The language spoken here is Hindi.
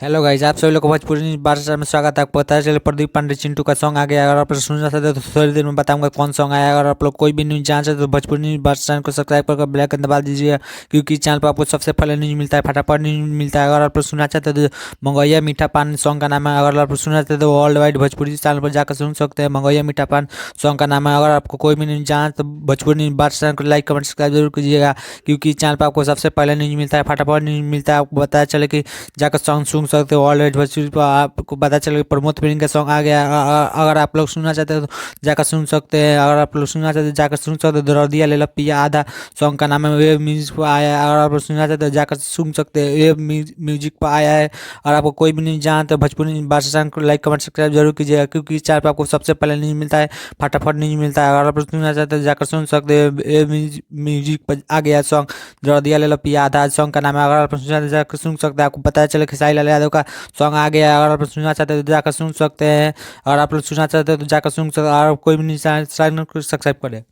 हेलो गाइस, आप सभी लोग को भोजपुरी भाषा में स्वागत है। आपको पता चले प्रदीप पांडे चिंटू का सॉन्ग आ गया। अगर आप लोग सुनना चाहते हो तो थोड़ी देर में बताऊंगा कौन सॉन्ग आया। अगर आप लोग कोई भी न्यूज़ जानना चाहते हो तो भोजपुरी न्यूज़ भाषा चैनल को सब्सक्राइब करके बेल आइकन दबा दीजिए, क्योंकि चैनल पर आपको सबसे पहले न्यूज़ मिलता है, फटाफट न्यूज़ मिलता है। अगर आप लोग सुनना चाहते हो तो मंगोइया मीठा पान सॉन्ग का नाम है। अगर आप लोग सुनना चाहते हो तो वर्ल्ड वाइड भोजपुरी चैनल पर जाकर सुन सकते हैं। मंगोइया मीठा पान सॉन्ग का नाम है। अगर आपको कोई भी न्यूज़ जानना तो भोजपुरी न्यूज़ भाषा चैनल को लाइक कमेंट सब्सक्राइब जरूर कीजिएगा, क्योंकि चैनल पर आपको सबसे पहले न्यूज़ मिलता है, फटाफट न्यूज़ मिलता है। आपको बताया चले कि जाकर सॉन्ग सुन सकते हो ऑलरेडी भोजपुरी पर। आपको पता चले प्रमोद फिल्म का सॉन्ग आ गया। अगर आप लोग सुनना चाहते हो तो जाकर सुन सकते हैं। अगर आप लोग सुनना चाहते हो जाकर सुन सकते हो। दरदिया ले लो पिया आधा सॉन्ग का नाम है, वेब म्यूजिक पर आया है। अगर आप लोग सुनना चाहते हो जाकर सुन सकते हैं, वेब म्यूजिक पर आया है। और आपको कोई भी नहीं जाना तो भोजपुरी भाषा को लाइक कमेंट सब्सक्राइब जरूर कीजिएगा, क्योंकि इस चैनल पर आपको सबसे पहले न्यूज मिलता है, फटाफट न्यूज मिलता है। अगर आप लोग सुनना चाहते हो जाकर सुन सकते हैं, वेब म्यूजिक पर आ गया सॉन्ग दरदिया ले लो पिया आधा सॉन्ग का नाम है। अगर आप लोग सुनना चाहते हो जाकर सुन सकते हैं। आपको पता चले खेसारी लाल यादव का सॉन्ग आ गया। अगर आप लोग सुनना चाहते हो तो जाकर सुन सकते हैं। अगर आप लोग सुनना चाहते हो तो जाकर सुन सकते हैं। और कोई भी नहीं सब्सक्राइब करें।